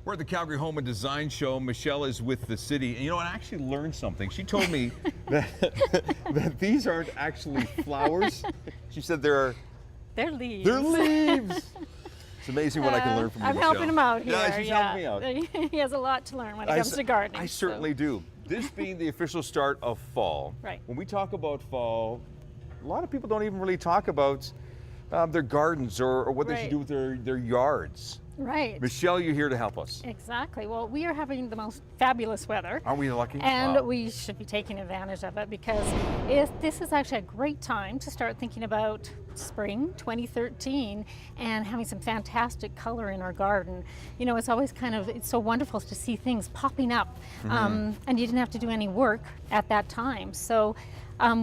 We're at the Calgary Home and Design Show. Michelle is with the city. And you know, I actually learned something. She told me that these aren't actually flowers. She said They're leaves. they're leaves. It's amazing what I can learn from you, I'm Michelle. helping him out here. Yeah, she's helping me out. He has a lot to learn when it comes to gardening. I certainly do. This being the official start of fall. Right. When we talk about fall, a lot of people don't even really talk about their gardens or what they should Right. do with their yards. Right. Michelle, you're here to help us. Exactly. Well, we are having the most fabulous weather. Aren't we lucky? And Wow. we should be taking advantage of it because this is actually a great time to start thinking about spring 2013 and having some fantastic color in our garden. You know, it's always it's so wonderful to see things popping up, and you didn't have to do any work at that time. So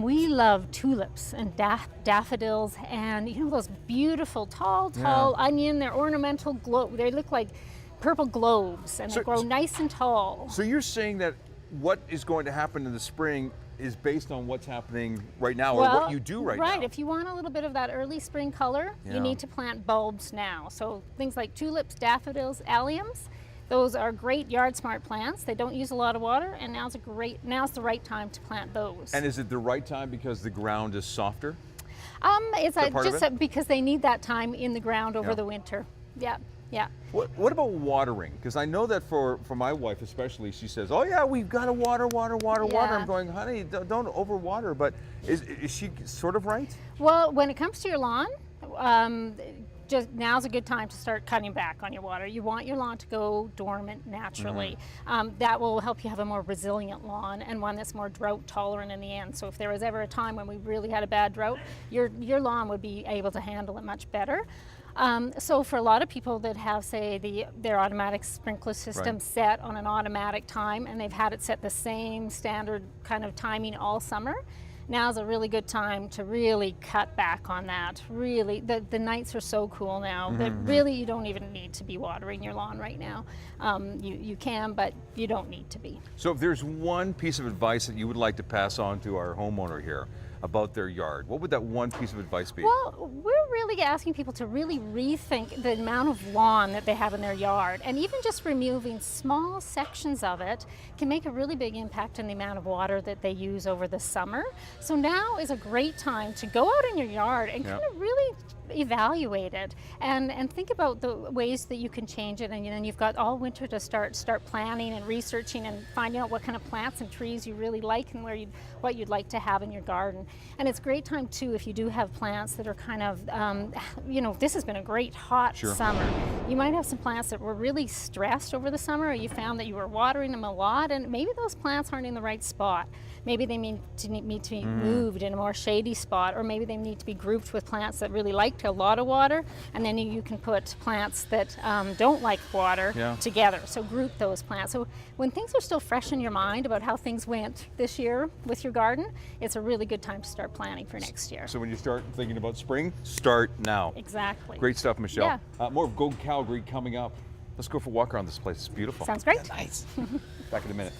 we love tulips and daffodils, and you know those beautiful tall onion. They're ornamental they look like purple globes, and they grow nice and tall. So you're saying that what is going to happen in the spring is based on what's happening right now, or what you do right now. Right. If you want a little bit of that early spring color, you need to plant bulbs now. So things like tulips, daffodils, alliums. Those are great yard smart plants. They don't use a lot of water, and now's the right time to plant those. And is it the right time because the ground is softer? It's just because they need that time in the ground over Yeah. the winter. Yeah, yeah. What about watering? Because I know that for my wife especially, she says, "Oh yeah, we've got to water." I'm going, "Honey, don't overwater." But is she sort of right? Well, when it comes to your lawn, just now's a good time to start cutting back on your water. You want your lawn to go dormant naturally. That will help you have a more resilient lawn and one that's more drought tolerant in the end. So if there was ever a time when we really had a bad drought, your lawn would be able to handle it much better. So for a lot of people that have, say, their automatic sprinkler system set on an automatic time, and they've had it set the same standard kind of timing all summer, now's a really good time to really cut back on that. Really, the nights are so cool now that really you don't even need to be watering your lawn right now. You can, but you don't need to be. So if there's one piece of advice that you would like to pass on to our homeowner here about their yard, what would that one piece of advice be? Well, we're really asking people to really rethink the amount of lawn that they have in their yard, and even just removing small sections of it can make a really big impact on the amount of water that they use over the summer. So now is a great time to go out in your yard and kind of really evaluate it and think about the ways that you can change it, and then you've got all winter to start planning and researching and finding out what kind of plants and trees you really like and what you'd like to have in your garden. And it's a great time too if you do have plants that are kind of this has been a great hot summer. You might have some plants that were really stressed over the summer, or you found that you were watering them a lot and maybe those plants aren't in the right spot. Maybe they need to be moved in a more shady spot, or maybe they need to be grouped with plants that really like a lot of water, and then you can put plants that don't like water together. So group those plants. So when things are still fresh in your mind about how things went this year with your garden, it's a really good time to start planning for next year. So when you start thinking about spring, start now. Exactly. Great stuff, Michelle. Yeah. More of Go Calgary coming up. Let's go for a walk around this place. It's beautiful. Sounds great. Yeah, nice. Back in a minute.